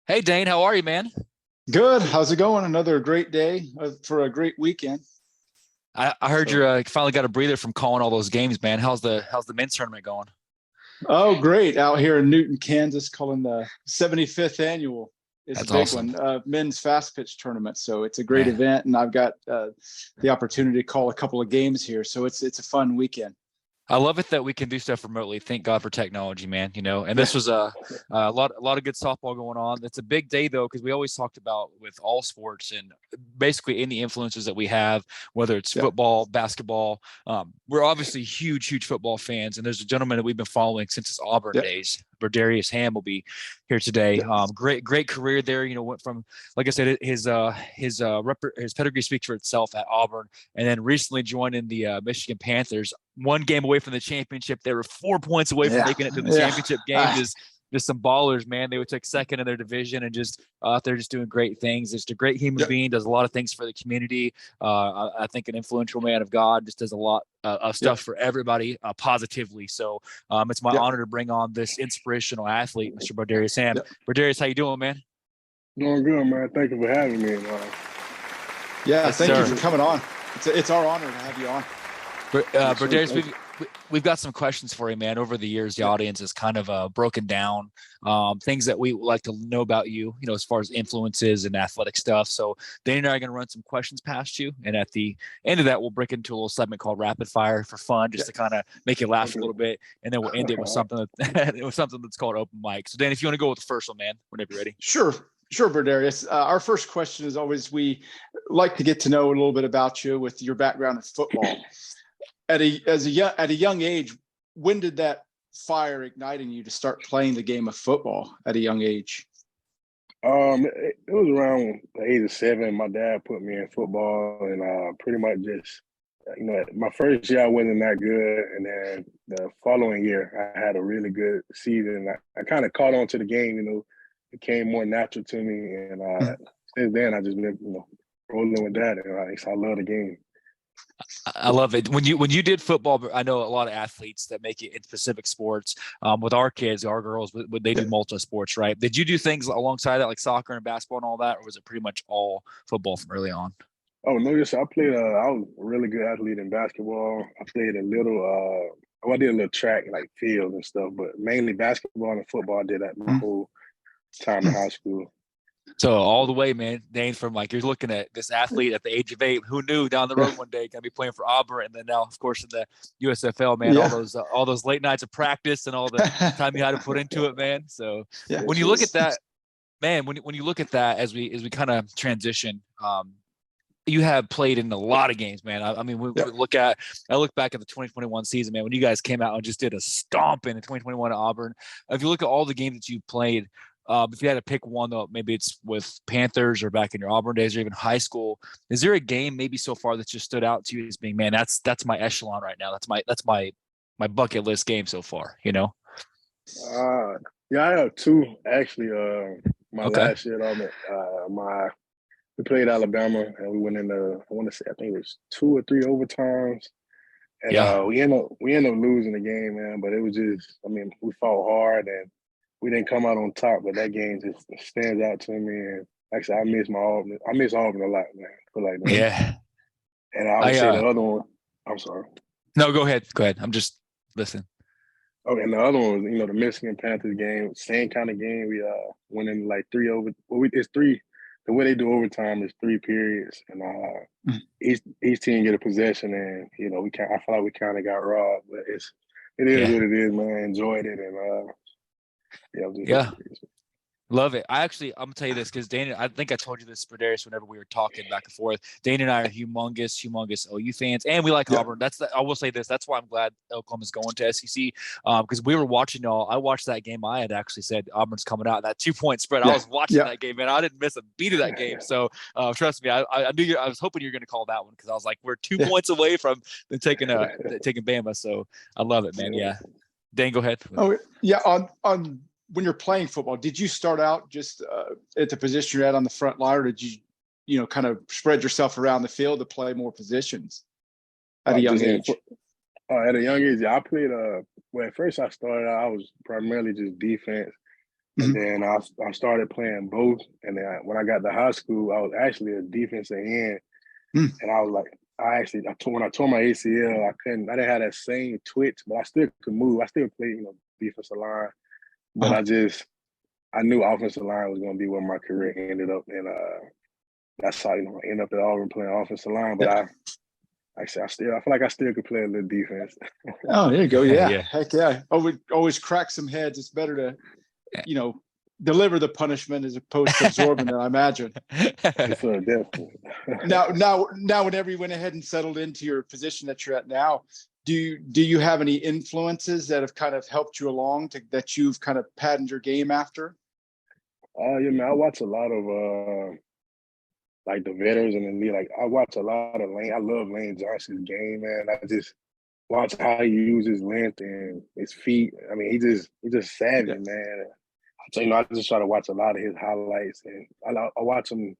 Hey Dane, how are you, man? Good. How's it going? Another great day for a great weekend. I heard So, you finally got a breather from calling all those games, man. How's the men's tournament going? oh, great. Out here in Newton, Kansas, calling the 75th annual. It's a That's big awesome, one, men's fast pitch tournament. So it's a great man. event, and I've got the opportunity to call a couple of games here. So it's a fun weekend. I love it that we can do stuff remotely. Thank God for technology, man. And Yeah. this was a lot of good softball going on. It's a big day though, because we always talked about with all sports and basically any influences that we have, whether it's Yeah. football, basketball. We're obviously huge football fans, and there's a gentleman that we've been following since his Auburn Yeah. days. Brodarious Hamm will be here today. Yeah. Great career there. Went from, like I said, his pedigree speaks for itself at Auburn, and then recently joined in the Michigan Panthers. One game away from the championship. They were 4 points away from Yeah. making it to the Yeah. championship game. Just some ballers, man. They would take second in their division and just out there just doing great things. Just a great human Yeah. being, does a lot of things for the community. I think an influential man of God, just does a lot of Yeah. stuff for everybody positively. So it's my Yeah. honor to bring on this inspirational athlete, Mr. Brodarious Hamm. Yeah. Brodarious, how you doing, man? Doing good, man. Thank you for having me. Yeah. Yes, Thank you sir. for coming on. It's our honor to have you on. Brodarious, we've got some questions for you, man. Over the years, the Yeah. audience has kind of broken down things that we like to know about you, as far as influences and athletic stuff. So Danny and I are going to run some questions past you, and at the end of that, we'll break into a little segment called Rapid Fire for fun, just Yeah. to kind of make you laugh a Okay. little bit, and then we'll end it with something that's called open mic. So Dan, if you want to go with the first one, man, whenever you're ready. Sure. Sure, Brodarious. Our first question is always we like to get to know a little bit about you with your background in football. At a young age, when did that fire ignite in you to start playing the game of football at a young age? It was around the age of 7. My dad put me in football, and pretty much just, my first year I wasn't that good, and then the following year I had a really good season. I kind of caught on to the game, it came more natural to me, and since then I just been, rolling with that, and I love the game. I love it. When you did football, I know a lot of athletes that make it in specific sports. With our kids, our girls, they do multi sports, right? Did you do things alongside that, like soccer and basketball and all that, or was it pretty much all football from early on? Oh no, yes, I played. I was a really good athlete in basketball. I played a little. I did a little track, like field and stuff, but mainly basketball and football. I did that my whole time in high school. So all the way, man, Dane, from like you're looking at this athlete at the age of 8, who knew down the road one day gonna be playing for Auburn, and then now, of course, in the USFL, man, Yeah. all those late nights of practice and all the time you had to put into it, man. So Yeah. when you look at that, man, when you look at that as we kind of transition, you have played in a lot of games, man. I mean, Yeah. I look back at the 2021 season, man, when you guys came out and just did a stomping in 2021 at Auburn. If you look at all the games that you played, if you had to pick one, though, maybe it's with Panthers or back in your Auburn days or even high school. Is there a game maybe so far that just stood out to you as being, man, that's my echelon right now. That's my bucket list game so far. Uh, yeah, I have two actually. My Okay. last year at Auburn, we played Alabama, and we went into, I want to say, I think it was 2 or 3 overtimes, and Yeah. we ended up losing the game, man. But it was just, we fought hard, and we didn't come out on top. But that game just stands out to me, and actually, I miss Auburn a lot, man. Feel like that. Yeah. And I would I say the other one. I'm sorry. No, go ahead. Go ahead. I'm just listening. Okay, and the other one was, the Michigan Panthers game, same kind of game. We went in like 3 over. Well, it's 3. The way they do overtime is 3 periods, and each team get a possession, and I feel like we kind of got robbed, but it is Yeah. what it is, man. I enjoyed it, and yeah, Yeah. Love it. I'm gonna tell you this because Dana, I think I told you this, Brodarious, whenever we were talking back and forth. Dana and I are humongous OU fans, and we like Yeah. Auburn. I will say this. That's why I'm glad Oklahoma's going to SEC because we were watching y'all. I watched that game. I had actually said Auburn's coming out that 2-point spread. I Yeah. was watching Yeah. that game, man. I didn't miss a beat of that game. So trust me, I knew I was hoping you were going to call that one because I was like, we're 2 Yeah. points away from them taking Bama. So I love it, man. Yeah. Dan, go ahead. Oh, yeah. On when you're playing football, did you start out just at the position you're at on the front line, or did you kind of spread yourself around the field to play more positions at a young just in age? At a young age, I played. Well, at first I started out, I was primarily just defense, and Mhm. then I started playing both. And then when I got to high school, I was actually a defensive end, Mm. and I was like, when I tore my ACL, I didn't have that same twitch, but I still could move. I still played, defensive line, but Uh-huh. I knew offensive line was going to be where my career ended up, and that's how I ended up at Auburn playing offensive line. But Yeah. I feel like I still could play a little defense. Oh, there you go. Yeah. Yeah. Heck yeah. Always crack some heads. It's better to, deliver the punishment as opposed to absorbing it, I imagine. Yes, sir, definitely. Now, whenever you went ahead and settled into your position that you're at now, do you have any influences that have kind of helped you along that you've kind of patterned your game after? Yeah, man, I watch a lot of like the veterans in the league. Like I watch a lot of Lane. I love Lane Johnson's game, man. I just watch how he uses length and his feet. I mean, he just savvy, Yeah. man. So I just try to watch a lot of his highlights, and I watch him.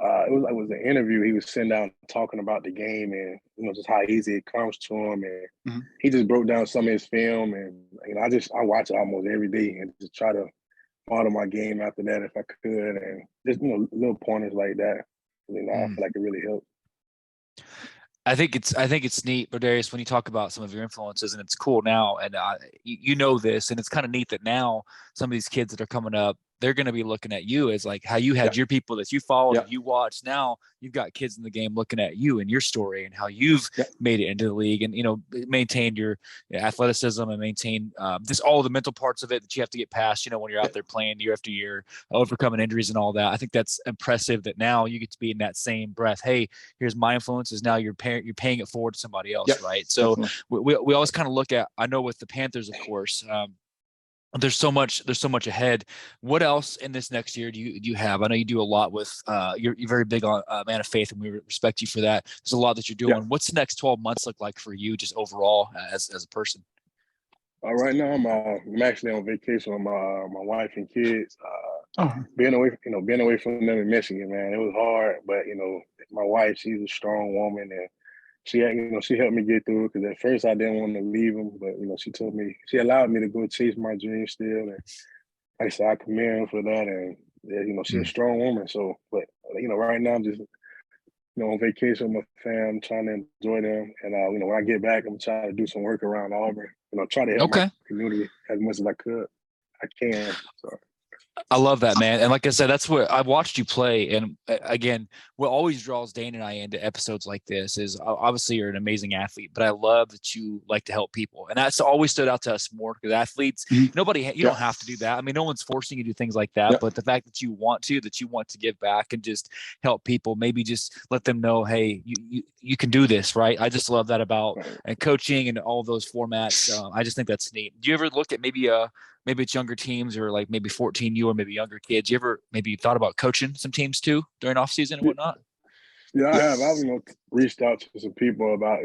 It was an interview. He was sitting down talking about the game and just how easy it comes to him, and Mhm. he just broke down some of his film, and I watch it almost every day and just try to model my game after that if I could, and just little pointers like that. I feel like it really helped. I think it's neat, Brodarious, when you talk about some of your influences, and it's cool now. And you know this, and it's kind of neat that now some of these kids that are coming up, they're going to be looking at you as like how you had your people that you followed and you watched. Now you've got kids in the game looking at you and your story and how you've made it into the league and maintained your athleticism and maintain just all the mental parts of it that you have to get past. When you're out there playing year after year, overcoming injuries and all that. I think that's impressive that now you get to be in that same breath. Hey, here's my influences. Now you're paying it forward to somebody else, right? So we always kind of look at. I know with the Panthers, of course. There's so much ahead. What else in this next year do you have? I know you do a lot with you're very big on Man of Faith, and we respect you for that. There's a lot that you're doing. Yeah. What's the next 12 months look like for you, just overall as a person? Right now, I'm actually on vacation with my wife and kids. Oh. Being away from them in Michigan, man, it was hard. But my wife, she's a strong woman, and she helped me get through it. Because at first I didn't want to leave them, but she allowed me to go chase my dreams still. And like I said, I commend her for that. And she's a strong woman. So, but right now I'm just on vacation with my fam, trying to enjoy them. And when I get back, I'm trying to do some work around Auburn. Try to help my community as much as I can. So. I love that, man. And like I said, that's what I watched you play. And again, what always draws Dane and I into episodes like this is obviously you're an amazing athlete, but I love that you like to help people. And that's always stood out to us more because athletes, you don't have to do that. I mean, no one's forcing you to do things like that, but the fact that you want to give back and just help people, maybe just let them know, hey, you can do this, right? I just love that about and coaching and all those formats. I just think that's neat. Do you ever look at maybe it's younger teams or like maybe 14U or maybe younger kids? You ever maybe thought about coaching some teams too during off season and whatnot? Yeah, I have. I've reached out to some people about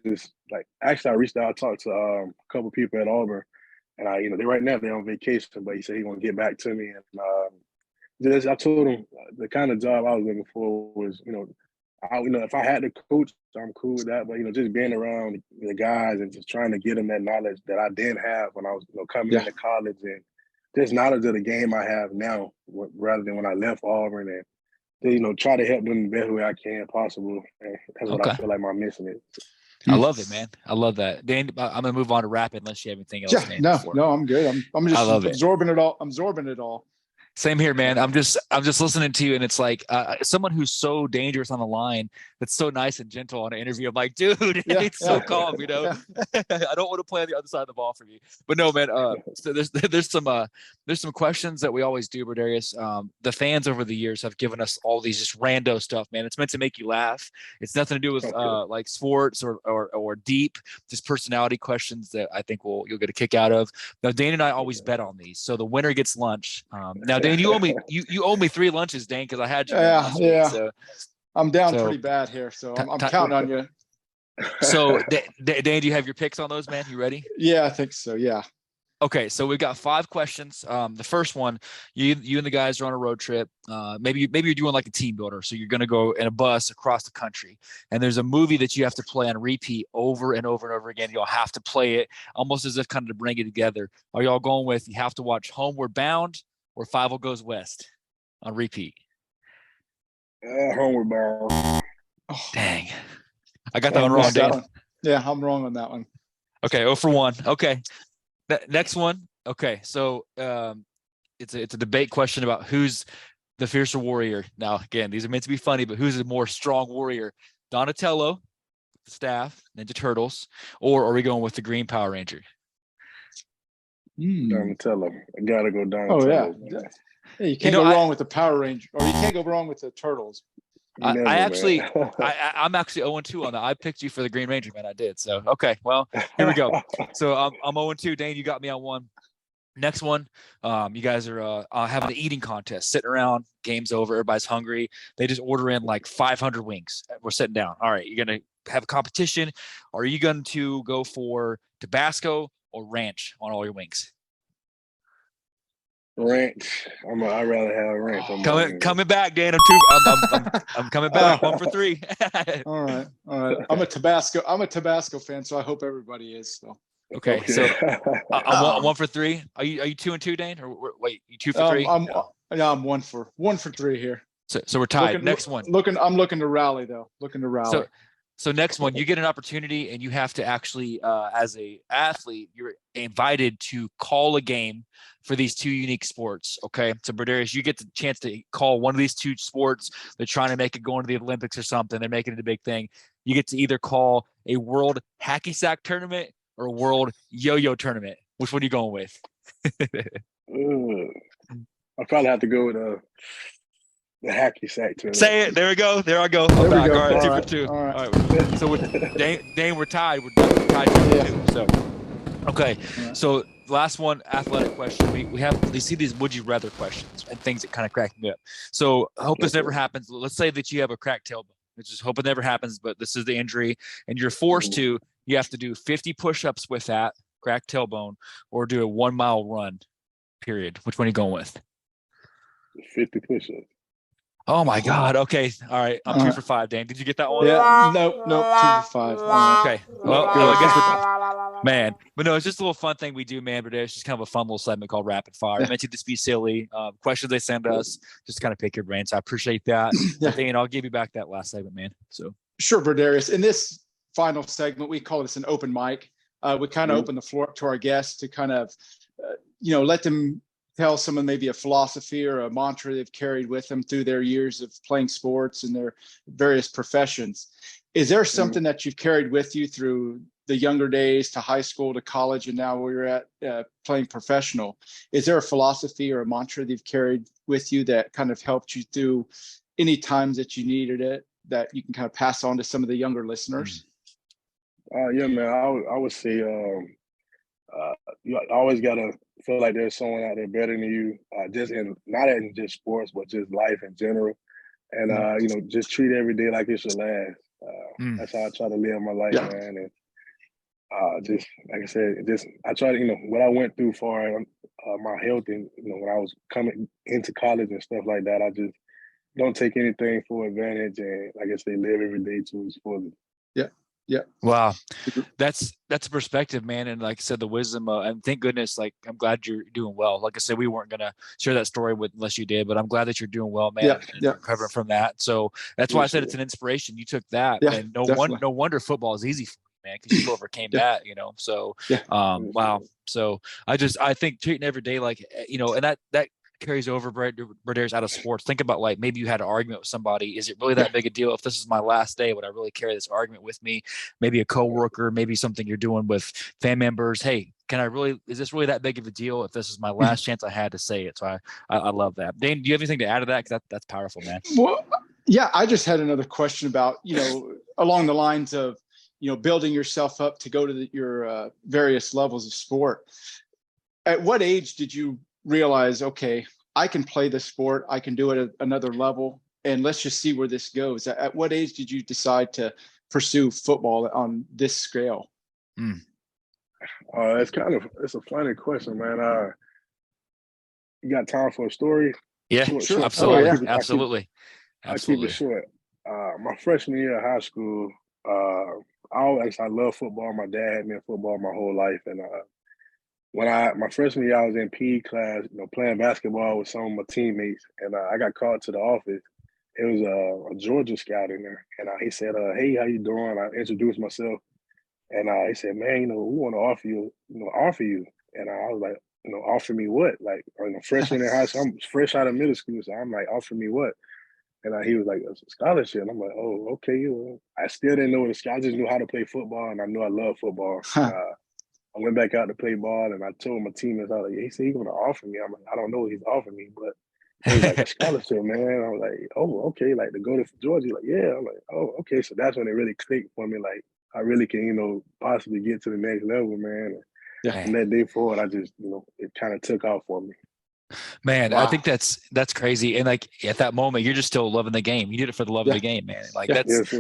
just like actually I reached out. I talked to a couple people at Auburn, and they right now they're on vacation, but he said he gonna get back to me. And I told him the kind of job I was looking for was if I had to coach, I'm cool with that. But just being around the guys and just trying to get them that knowledge that I didn't have when I was coming into college, and just knowledge of the game I have now rather than when I left Auburn, and try to help them the best way I can possible. And that's what I feel like my mission is. I love it, man. I love that. Dan, I'm gonna move on to rapid unless you have anything else. Yeah, no, I'm good. I'm just absorbing it all. I'm absorbing it all. Same here, man. I'm just listening to you, and it's like someone who's so dangerous on the line, that's so nice and gentle on an interview. I'm like, dude, it's so calm, I don't want to play on the other side of the ball for you, but no, man. So there's some questions that we always do, Brodarious. The fans over the years have given us all these just rando stuff, man. It's meant to make you laugh. It's nothing to do with like sports or deep, just personality questions that I think you'll get a kick out of. Now, Dane and I always bet on these, so the winner gets lunch. Now, Dane, you owe me 3 lunches, Dane, because I had you last week. So I'm down pretty bad here, so I'm counting on you. So, Dane, do you have your picks on those, man? You ready? Yeah, I think so. Yeah. Okay, so we've got 5 questions. The first one, you and the guys are on a road trip. Maybe you're doing like a team builder, so you're going to go in a bus across the country, and there's a movie that you have to play on repeat over and over and over again. You'll have to play it almost as if kind of to bring it together. Are y'all going with you have to watch Homeward Bound or Five Goes West on repeat? Homeward Bound. Oh, dang, I got that one wrong, Dan. Yeah, I'm wrong on that one. Okay, 0 for 1. Okay. Next one. Okay, so it's a debate question about who's the fiercer warrior. Now, again, these are meant to be funny, but who's a more strong warrior? Donatello, staff, Ninja Turtles, or are we going with the Green Power Ranger? Donatello. I gotta go Donatello. Oh yeah. Yeah, you can't go wrong with the Power Ranger, or you can't go wrong with the Turtles. Never, I'm actually 0-2 on that. I picked you for the Green Ranger, man. I did. So okay, well, here we go. So I'm 0-2. Dane, you got me on 1. Next one, you guys are having an eating contest, sitting around, game's over, everybody's hungry. They just order in like 500 wings. We're sitting down. All right, you're gonna have a competition. Are you going to go for Tabasco or ranch on all your wings? Ranch. I'd rather have ranch. Coming back, Dan. I'm coming back. 1 for 3. All right. I'm a Tabasco fan, so I hope everybody is. So. Okay. So I'm 1 for 3. Are you 2 and 2, Dane? Or wait, you 2 for 3? I'm 1 for 3 here. So we're tied. Next one. I'm looking to rally though. So next one, you get an opportunity and you have to actually, as a athlete, you're invited to call a game for these 2 unique sports. Okay. So Brodarious, you get the chance to call one of these 2 sports. They're trying to make it go into the Olympics or something. They're making it a big thing. You get to either call a world hacky sack tournament or a world yo-yo tournament. Which one are you going with? I'll probably have to go with the hacky sack tournament. Say it. There we go. There I go. I'm back. All right, 2 for 2. All right. So with Dane, we're tied. We're tied 2 for 2. So okay. Right. So last one, athletic question. We see these would you rather questions and things that kind of crack me up. So I hope this never happens. Let's say that you have a cracked tailbone. I just hope it never happens, but this is the injury, and you're forced to. You have to do 50 push-ups with that cracked tailbone, or do a 1-mile run. Period. Which one are you going with? 50 push-ups. Oh my God. Okay. All right. I'm 2 for 5, Dane. Did you get that one? Yeah. Nope. 2 for 5. Okay. Well, I guess man. But no, it's just a little fun thing we do, man. But it's just kind of a fun little segment called Rapid Fire. Yeah. Meant to just be silly. Questions they send us, just kind of pick your brain. So I appreciate that. Yeah. Dane, I'll give you back that last segment, man. So sure, Brodarious. In this final segment, we call this an open mic. We kind of open the floor up to our guests to kind of, let them tell someone maybe a philosophy or a mantra they've carried with them through their years of playing sports and their various professions. Is there something that you've carried with you through the younger days to high school to college and now where you're at playing professional? Is there a philosophy or a mantra that you've carried with you that kind of helped you through any times that you needed it that you can kind of pass on to some of the younger listeners? Yeah, man. I would say you always gotta feel like there's someone out there better than you, not in just sports, but just life in general. And just treat every day like it's your last. That's how I try to live my life, man. And just like I said, I try to, what I went through for my health, and when I was coming into college and stuff like that, I just don't take anything for advantage, and like I say, live every day to its fullest. Yeah. Wow. That's a perspective, man. And like I said, the wisdom, and thank goodness, like, I'm glad you're doing well. Like I said, we weren't going to share that story unless you did, but I'm glad that you're doing well, man. And recovering from that. So that's why I said it's an inspiration. You took that, and no wonder football is easy for you, man, because you overcame that, so, wow. So I think treating every day, like, and that carries over Brodarious out of sports. Think about, like, maybe you had an argument with somebody. Is it really that big a deal? If this is my last day, would I really carry this argument with me? Maybe a coworker, maybe something you're doing with fan members. Hey, is this really that big of a deal if this is my last chance I had to say it? So I love that. Dane, do you have anything to add to that? Because that's powerful, man. Well, yeah, I just had another question about, along the lines of, building yourself up to go to your various levels of sport. At what age did you realize, okay, I can play this sport, I can do it at another level, and let's just see where this goes? At what age did you decide to pursue football on this scale? It's a funny question, man. You got time for a story? Yeah, Sure. absolutely, Oh, yeah. absolutely, I'll keep it absolutely. short. My freshman year of high school, I love football. My dad had me in football my whole life, and when my freshman year, I was in PE class, playing basketball with some of my teammates, and I got called to the office. It was a Georgia scout in there, and he said, "Hey, how you doing?" I introduced myself, and he said, "Man, we want to offer you." And I was like, offer me what? Like, I'm a freshman in high school. I'm fresh out of middle school, so I'm like, offer me what? And he was like, a scholarship. And I'm like, oh, okay. Well, I still didn't know what a scholarship. I just knew how to play football, and I knew I loved football. And I went back out to play ball, and I told my teammates, I was like, he said he's going to offer me. I'm like, I don't know what he's offering me, but it was like a scholarship, man. I was like, oh, okay, like to go to Georgia. Like, yeah. I'm like, oh, okay. So that's when it really clicked for me. Like, I really can, possibly get to the next level, man. Yeah. From that day forward, I just, it kind of took off for me. Man, Wow. I think that's crazy. And like at that moment, you're just still loving the game. You did it for the love of the game, man. Like that's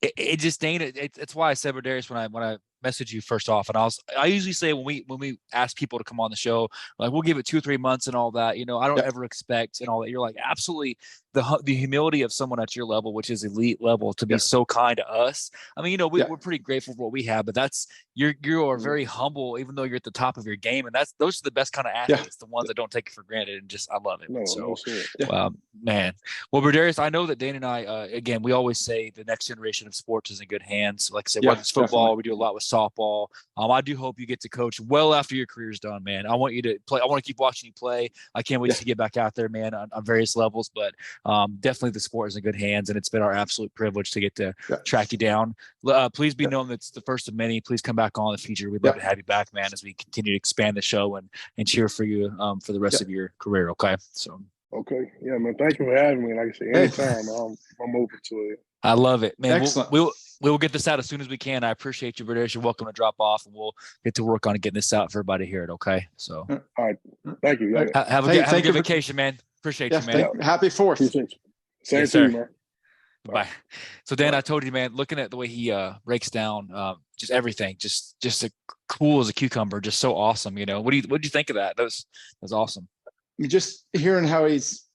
it just ain't it. It's why I said, Brodarious, when I messaged you first off, and I usually say when we ask people to come on the show, like we'll give it 2 or 3 months and all that. I don't ever expect and all that. You're like absolutely the humility of someone at your level, which is elite level, to be so kind to us. I mean, we're pretty grateful for what we have, but that's you are very humble, even though you're at the top of your game, and those are the best kind of athletes, the ones that don't take it for granted, and just I love it. Man. Well, Brodarious, I know that Dane and I, again, we always say the next generation of sports is in good hands. Like I said, whether it's football, we do a lot with softball. I do hope you get to coach well after your career's done, man. I want you to play. I want to keep watching you play. I can't wait to get back out there, man, on various levels. But definitely the sport is in good hands, and it's been our absolute privilege to get to track you down. Please be known that's the first of many. Please come back on in the future. We'd love to have you back, man, as we continue to expand the show and cheer for you for the rest of your career. Okay, so. Okay, yeah, man. Thank you for having me. Like I said, anytime I'm open to it. I love it, man. Excellent. We'll get this out as soon as we can. I appreciate you, Brodarious. You're welcome to drop off, and we'll get to work on getting this out for everybody to hear it. Okay, so. All right, thank you. Have a good vacation, man. Appreciate you, man. Happy 4th. Same to you, man. Bye. So Dan, I told you, man, looking at the way he breaks down just everything, just as cool as a cucumber, just so awesome. What do you think of that? That was awesome. Just hearing how he's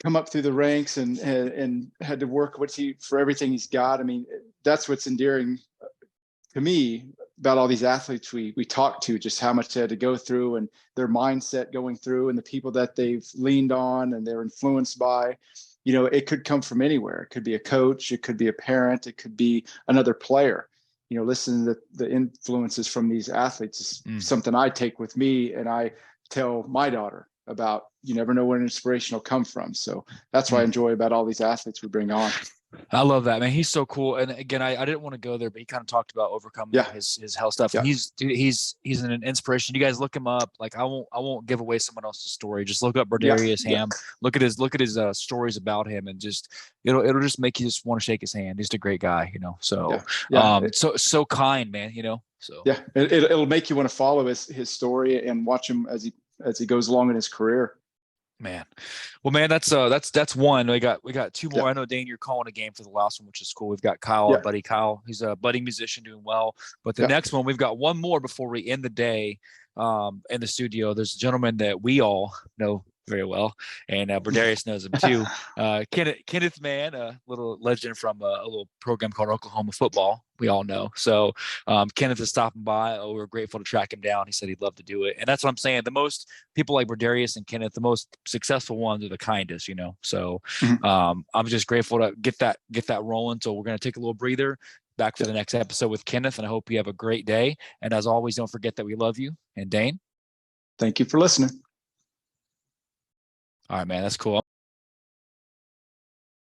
come up through the ranks and had to work for everything he's got. I mean, that's what's endearing to me about all these athletes we talk to, just how much they had to go through and their mindset going through and the people that they've leaned on and they're influenced by. It could come from anywhere. It could be a coach, it could be a parent, it could be another player. Listening to the influences from these athletes is something I take with me, and I tell my daughter about. You never know where an inspiration will come from. So that's what I enjoy about all these athletes we bring on. I love that, man. He's so cool. And again, I didn't want to go there, but he kind of talked about overcoming his health stuff. And he's an inspiration. You guys look him up. Like I won't give away someone else's story. Just look up Brodarious Hamm. Look at his stories about him, and just it'll just make you just want to shake his hand. He's a great guy, So so kind, man. So it'll make you want to follow his story and watch him as he goes along in his career. Man. Well, man, that's one. We got 2 more. I know, Dane, you're calling a game for the last one, which is cool. We've got Kyle, our buddy Kyle. He's a budding musician doing well. But the next one, we've got one more before we end the day in the studio. There's a gentleman that we all know very well, and Brodarious knows him too. Kenneth Mann, a little legend from a little program called Oklahoma Football. We all know. So Kenneth is stopping by. We're grateful to track him down. He said he'd love to do it, and that's what I'm saying. The most people like Brodarious and Kenneth, the most successful ones are the kindest. So I'm just grateful to get that rolling. So we're gonna take a little breather. Back for the next episode with Kenneth, and I hope you have a great day. And as always, don't forget that we love you. And Dane, thank you for listening. All right, man. That's cool.